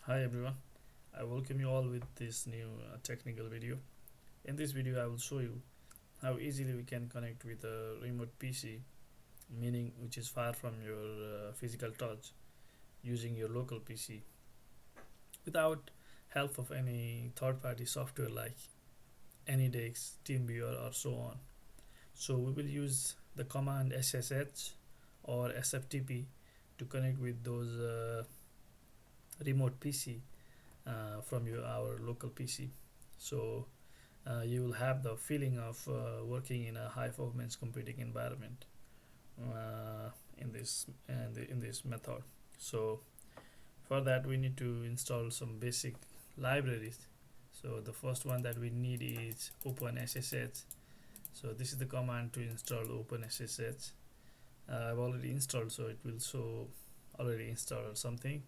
Hi everyone, I welcome you all with this new technical video. In this video I will show you how easily we can connect with a remote PC, meaning which is far from your physical touch, using your local PC without help of any third-party software like AnyDesk, TeamViewer or so on. So we will use the command SSH or SFTP to connect with those remote PC from our local PC. So you will have the feeling of working in a high performance computing environment in this method. So for that we need to install some basic libraries. So the first one that we need is OpenSSH. So this is the command to install OpenSSH. I've already installed, so it will show already installed or something.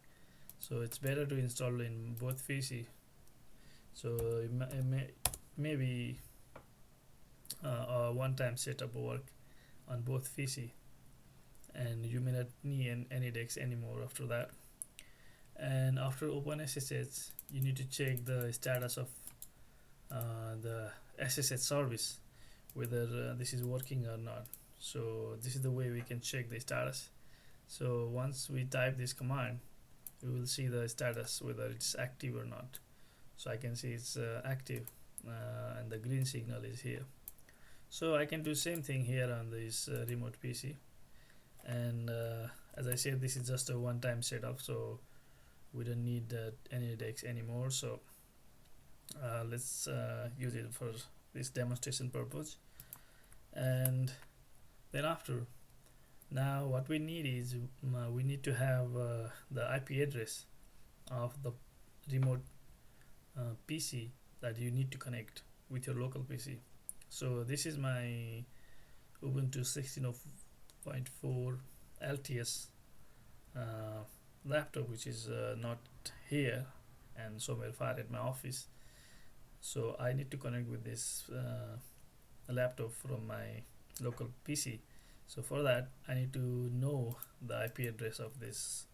So it's better to install in both PC. So maybe a one-time setup work on both PC, and you may not need any decks anymore after that. And after OpenSSH, you need to check the status of the SSH service, whether this is working or not. So this is the way we can check the status. So once we type this command, we will see the status whether it's active or not. So I can see it's active, and the green signal is here. So I can do same thing here on this remote PC. And as I said, this is just a one-time setup, so we don't need any decks anymore. So let's use it for this demonstration purpose. And then after, now what we need is we need to have the IP address of the remote PC that you need to connect with your local PC. So this is my Ubuntu 16.04 LTS laptop, which is not here and somewhere far at my office. So I need to connect with this laptop from my local PC. So for that I need to know the IP address of this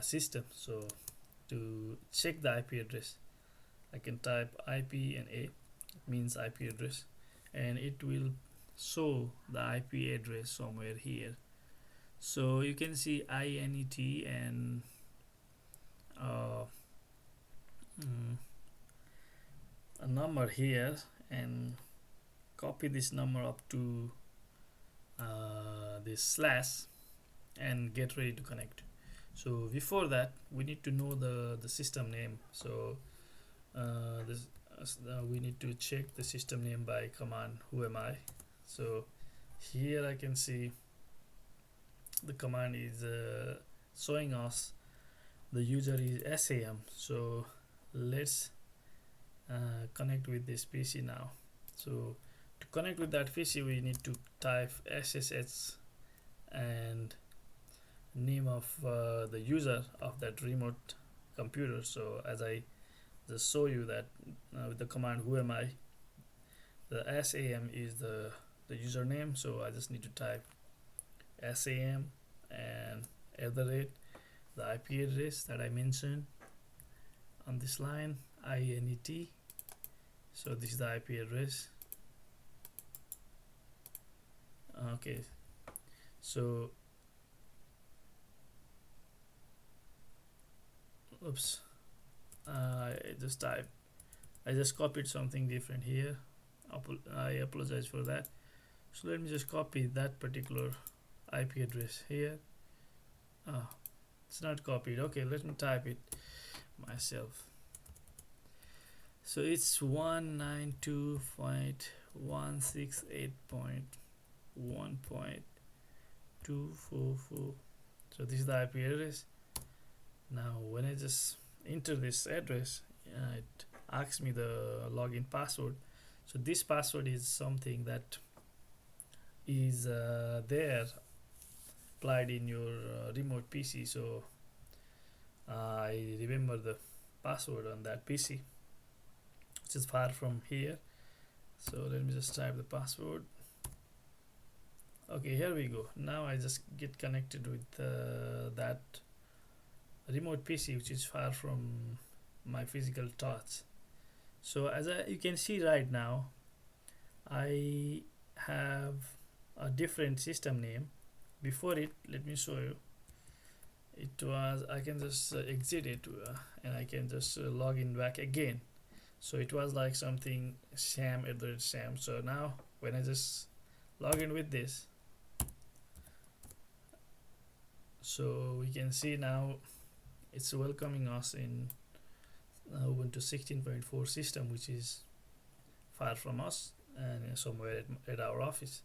system. So to check the IP address, I can type IP and A, it means IP address, and it will show the IP address somewhere here. So you can see INET and a number here, and copy this number up to this slash and get ready to connect. So before that we need to know the system name. So we need to check the system name by command who am I. So here I can see the command is showing us the user is SAM. So let's connect with this PC now. So to connect with that PC we need to type SSH and name of the user of that remote computer. So as I just show you that with the command who am I, the SAM is the username. So I just need to type SAM and @ the IP address that I mentioned on this line, INET. So this is the IP address. Okay, so oops, I just copied something different here. I apologize for that. So let me just copy that particular IP address here. It's not copied. Okay, let me type it myself. So it's 192.168.1.244. so this is the IP address. Now when I just enter this address, it asks me the login password. So this password is something that is there applied in your remote PC. So I remember the password on that PC, which is far from here. So let me just type the password. Okay, here we go. Now I just get connected with that remote PC which is far from my physical thoughts. So you can see right now, I have a different system name. Before it, let me show you. It was, I can just exit it, and I can just log in back again. So it was like something Sam at the Sam. So now when I just log in with this, so we can see now it's welcoming us in Ubuntu 16.4 system, which is far from us and somewhere at our office.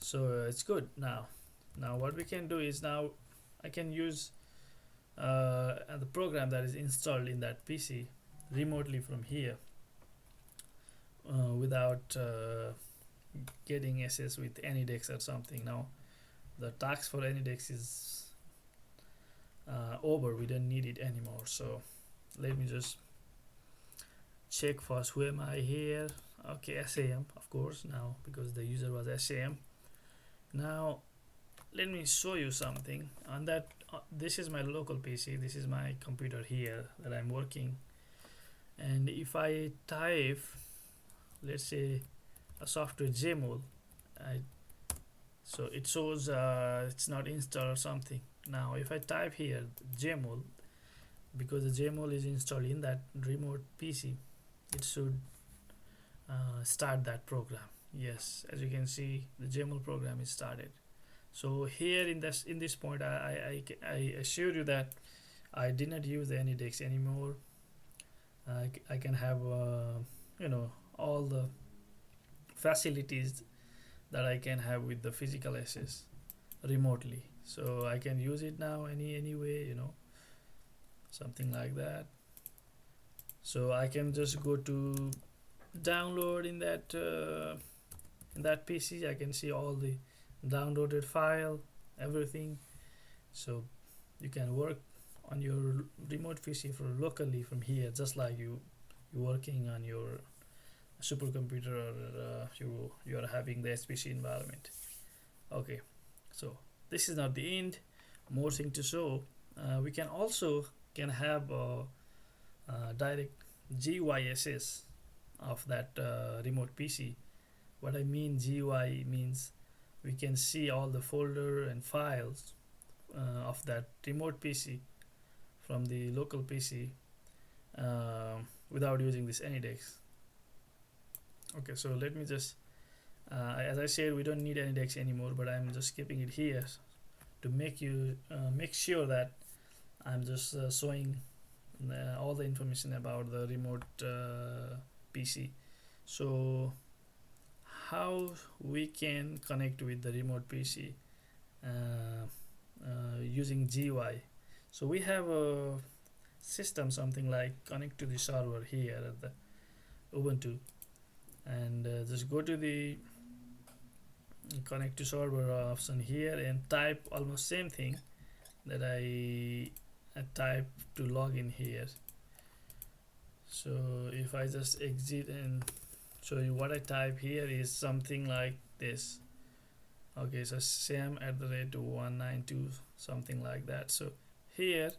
So it's good. Now what we can do is, now I can use the program that is installed in that PC remotely from here, without getting access with AnyDex or something. Now the task for AnyDex is over. We don't need it anymore. So let me just check first, who am I here. Okay, SAM, of course, now because the user was SAM. Now let me show you something on that. This is my local PC, this is my computer here that I'm working, and if I type, let's say, a software Jmol, so it shows it's not installed or something. Now if I type here Jmol, because the Jmol is installed in that remote PC, it should start that program. Yes, as you can see, the Jmol program is started. So here in this point, I assure you that I did not use the AnyDex anymore. I can have all the facilities that I can have with the physical access remotely. So I can use it now any way, something like that. So I can just go to download in that PC. I can see all the downloaded file, everything. So you can work on your remote PC locally from here, just like you working on your supercomputer, or you are having the HPC environment. Okay, so this is not the end. More thing to show. We can also have direct GUI access of that remote PC. What I mean GUI means we can see all the folder and files of that remote PC from the local PC without using this AnyDex. Okay, so let me just, as I said, we don't need AnyDex anymore, but I'm just keeping it here to make sure that I'm just showing all the information about the remote PC. So how we can connect with the remote PC using GUI. So we have a system, something like connect to the server here at the Ubuntu, and just go to the connect to server option here and type almost same thing that I type to log in here. So if I just exit and show you what I type here is something like this. Okay, so sam@192, something like that. So here,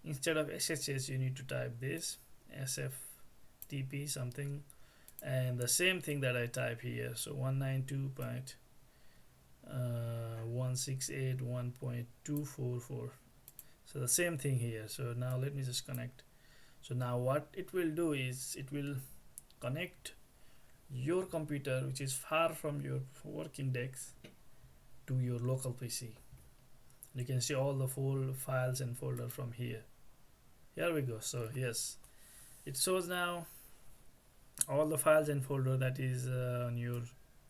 instead of SSH, you need to type this SFTP something, and the same thing that I type here. So 192.168.1.244. So the same thing here. So now let me just connect. So now what it will do is it will connect your computer, which is far from your working desk, to your local PC. You can see all the full files and folder from here. Here we go. So yes, it shows now all the files and folder that is on your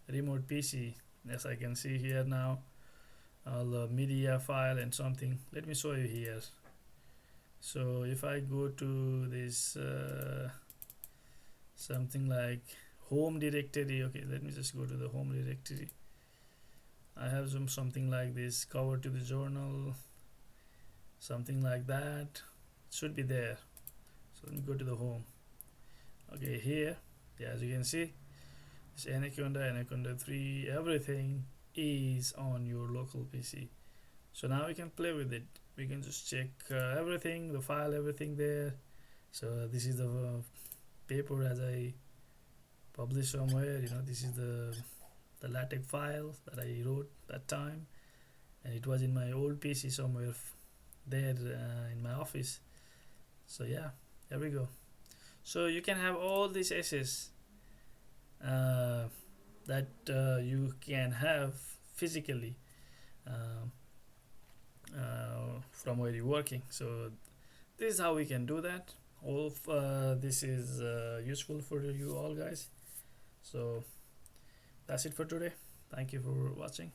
remote PC. Yes, I can see here now all the media file and something. Let me show you here. So if I go to this something like home directory, okay, let me just go to the home directory. I have something like this, cover to the journal, something like that. It should be there. So let me go to the home. Okay, here, yeah, as you can see, this Anaconda 3, everything is on your local PC. So now we can play with it. We can just check everything, the file, everything there. So this is the paper as I published somewhere. This is the LaTeX file that I wrote that time, and it was in my old PC somewhere there in my office. So yeah, there we go. So you can have all these essays uh, that you can have physically uh, from where you're working. So this is how we can do that. All of this is useful for you all guys. So that's it for today. Thank you for watching.